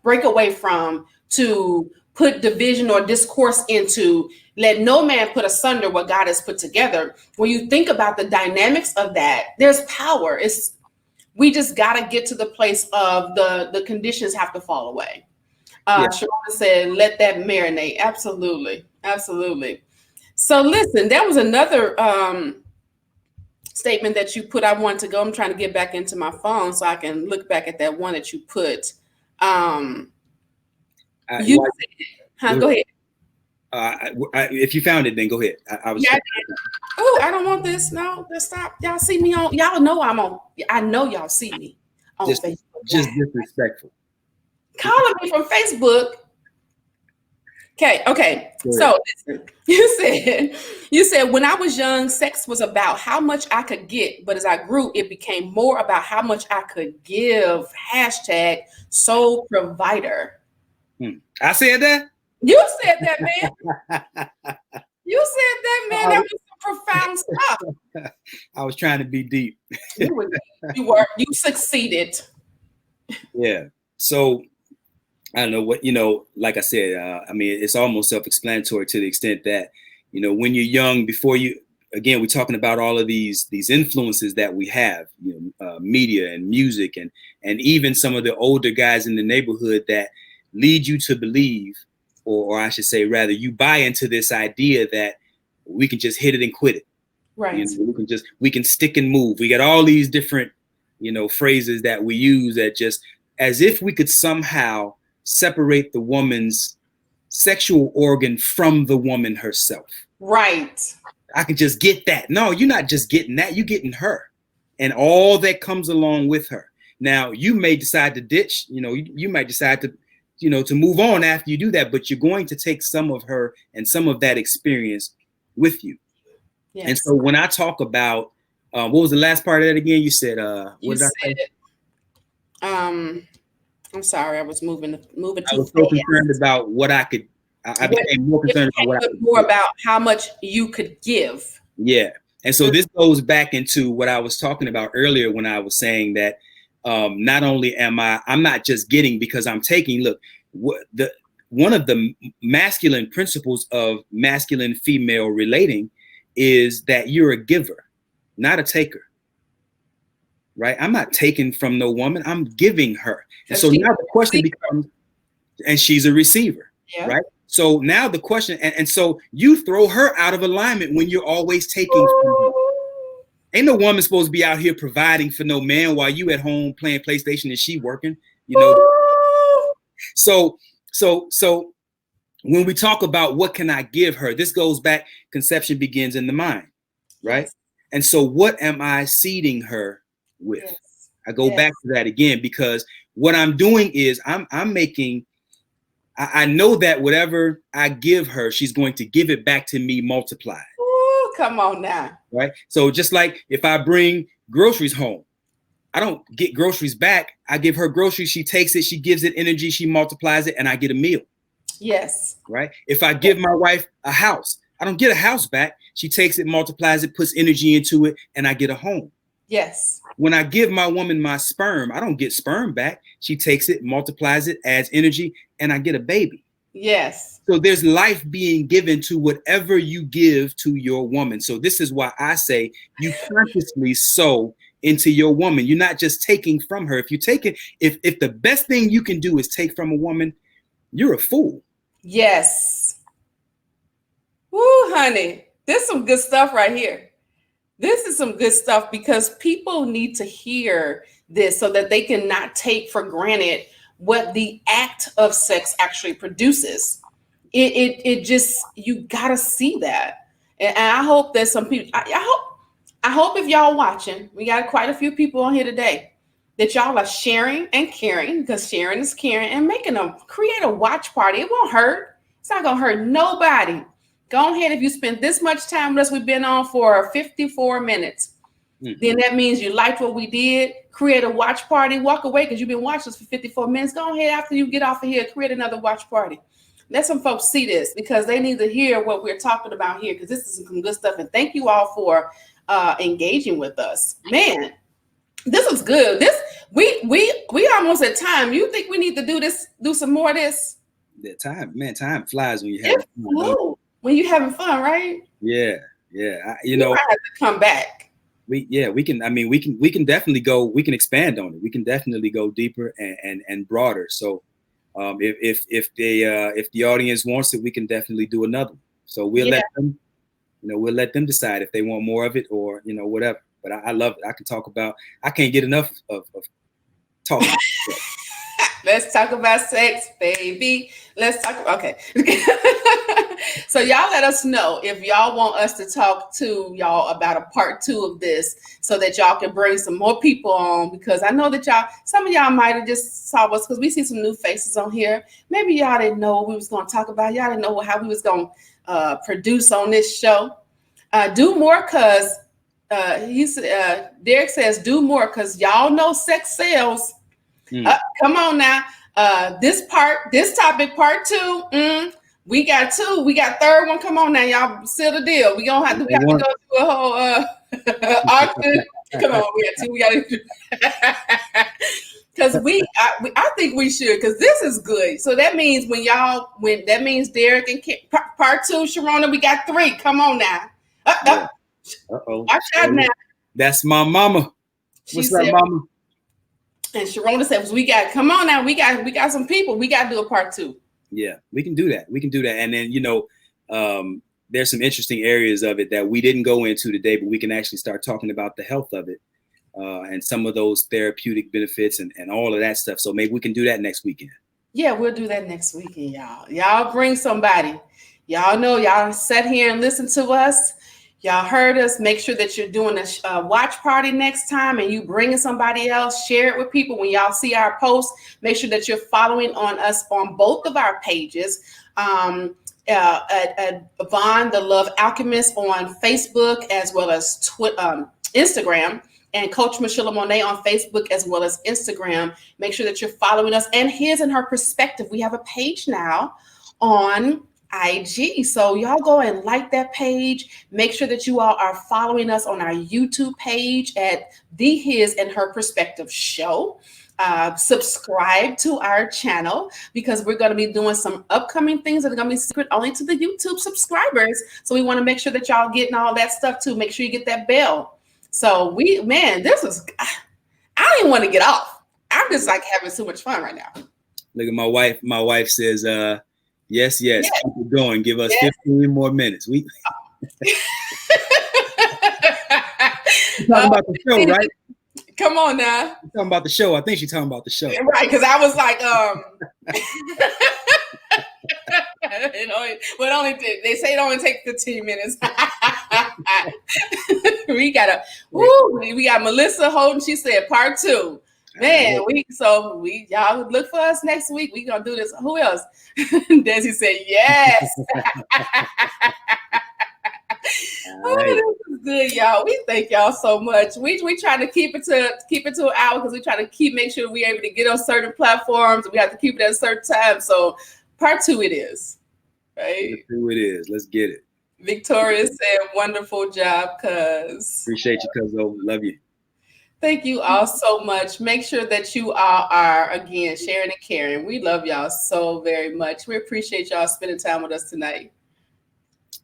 break away from, to put division or discourse into. Let no man put asunder what God has put together. When you think about the dynamics of that, there's power. We just got to get to the place of the conditions have to fall away. Yeah. Sharonda said, let that marinate. Absolutely. Absolutely. So listen, there was another statement that you put. I wanted to go. I'm trying to get back into my phone so I can look back at that one that you put. You said, huh? Go ahead. If you found it, then go ahead. I was. Yeah. Oh, I don't want this. No, let's stop. Y'all see me on. Y'all know I'm on. I know y'all see me on Facebook. Just disrespectful. Calling me from Facebook. Okay. So listen, you said when I was young, sex was about how much I could get, but as I grew, it became more about how much I could give. Hashtag soul provider. I said that. You said that, man. You said that, man. That was some profound stuff. I was trying to be deep. You succeeded. Yeah. So I don't know what, like I said, I mean, it's almost self-explanatory to the extent that, when you're young, again, we're talking about all of these influences that we have, media and music and even some of the older guys in the neighborhood that lead you to believe, or I should say, rather, you buy into this idea that we can just hit it and quit it. Right. We can stick and move. We got all these different, phrases that we use that just as if we could somehow separate the woman's sexual organ from the woman herself. Right. I can just get that. No, you're not just getting that. You're getting her and all that comes along with her. Now, you may decide to ditch, you might decide to, to move on after you do that, but you're going to take some of her and some of that experience with you. Yes. And so when I talk about, what was the last part of that again? You said, what did I say? I'm sorry, I was moving too fast. I was so concerned about what I could. I became more concerned about what I could more about how much you could give. Yeah, and so this goes back into what I was talking about earlier when I was saying that not only I'm not just getting because I'm taking. Look, one of the masculine principles of masculine female relating is that you're a giver, not a taker. Right? I'm not taking from no woman. I'm giving her. And so now the question becomes, and she's a receiver, right? So now the question, and so you throw her out of alignment when you're always taking from her. Ain't no woman supposed to be out here providing for no man while you at home playing PlayStation and she working, So when we talk about what can I give her, this goes back, conception begins in the mind, right? Yes. And so what am I seeding her with? Yes. I go back to that again, because what I'm doing is I'm making, I know that whatever I give her, she's going to give it back to me multiplied. Ooh, come on now. Right. So just like if I bring groceries home, I don't get groceries back. I give her groceries. She takes it. She gives it energy. She multiplies it and I get a meal. Yes. Right. If I give my wife a house, I don't get a house back. She takes it, multiplies it, puts energy into it, and I get a home. Yes. When I give my woman my sperm, I don't get sperm back. She takes it, multiplies it, adds energy, and I get a baby. Yes. So there's life being given to whatever you give to your woman. So this is why I say you consciously sow into your woman. You're not just taking from her. If you take it, if the best thing you can do is take from a woman, you're a fool. Yes. Woo, honey. This is some good stuff right here. This is some good stuff because people need to hear this so that they can not take for granted what the act of sex actually produces. It just, you gotta see that. And I hope that some people, I hope if y'all watching, we got quite a few people on here today, that y'all are sharing and caring, because sharing is caring, and create a watch party. It won't hurt. It's not gonna hurt nobody. Go ahead. If you spent this much time with us, we've been on for 54 minutes. Mm-hmm. Then that means you liked what we did. Create a watch party. Walk away because you've been watching us for 54 minutes. Go ahead after you get off of here. Create another watch party. Let some folks see this because they need to hear what we're talking about here, because this is some good stuff. And thank you all for engaging with us. Man, this was good. We almost at time. You think we need to do some more of this? The time flies when you have fun. When you having fun, right? Yeah. I have to come back. We can definitely go. We can expand on it. We can definitely go deeper and broader. So, If the audience wants it, we can definitely do another one. So we'll let them, we'll let them decide if they want more of it or whatever. But I love it. I can't get enough of talking about sex. Let's talk about sex, baby. Let's talk about, okay. So y'all let us know if y'all want us to talk to y'all about a part 2 of this so that y'all can bring some more people on, because I know that some of y'all might have just saw us because we see some new faces on here. Maybe y'all didn't know what we was going to talk about. Y'all didn't know how we was going to produce on this show. Do more because Derek says do more because y'all know sex sells. Come on now. This topic, part 2. We got 2. We got 3rd one. Come on now, y'all. Seal the deal. We have to go through a whole auction. Come on, we got 2. We got to because I think we should, because this is good. So that means that means Derek and part 2, Sharona, we got 3. Come on now. Uh-oh. Watch out now. That's my mama. What's up, mama? And Sharona says, come on now, we got some people. We got to do a part 2. Yeah, we can do that. And then, there's some interesting areas of it that we didn't go into today, but we can actually start talking about the health of it and some of those therapeutic benefits and all of that stuff. So maybe we can do that next weekend. Yeah, we'll do that next weekend, y'all. Y'all bring somebody. Y'all know y'all sat here and listened to us. Y'all heard us. Make sure that you're doing a watch party next time and you bringing somebody else. Share it with people. When y'all see our posts, make sure that you're following on us on both of our pages. At Vaun, the Love Alchemist on Facebook, as well as Instagram, and Coach Michelamonè on Facebook as well as Instagram. Make sure that you're following us. And His and Her Perspective. We have a page now on IG. So y'all go and like that page. Make sure that you all are following us on our YouTube page at the His and Her Perspective Show. Subscribe to our channel because we're going to be doing some upcoming things that are going to be secret only to the YouTube subscribers. So we want to make sure that y'all getting all that stuff too. Make sure you get that bell. So this is, I don't even want to get off. I'm just like having so much fun right now. Look at my wife. My wife says, yes. Keep it going. Give us 15 more minutes. We talking about the show, right? Come on now. We're talking about the show. I think she's talking about the show. Right, because I was like, they say it only takes 15 minutes. we got Melissa Holden. She said part 2. Man, y'all look for us next week. We gonna do this. Who else? Desi said yes. Right. This is good, y'all. We thank y'all so much. We try to keep it to an hour because we try to make sure we're able to get on certain platforms. We have to keep it at a certain time. So part 2 it is. Right? Part 2 it is. Let's get it. Victoria said, wonderful job, cuz. Appreciate you, cuz. Love you. Thank you all so much. Make sure that you all are, again, sharing and caring. We love y'all so very much. We appreciate y'all spending time with us tonight.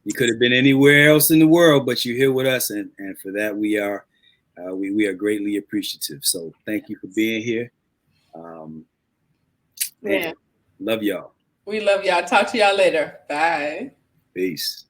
You could have been anywhere else in the world, but you're here with us. And for that, we are greatly appreciative. So thank you for being here. Love y'all. We love y'all. Talk to y'all later. Bye. Peace.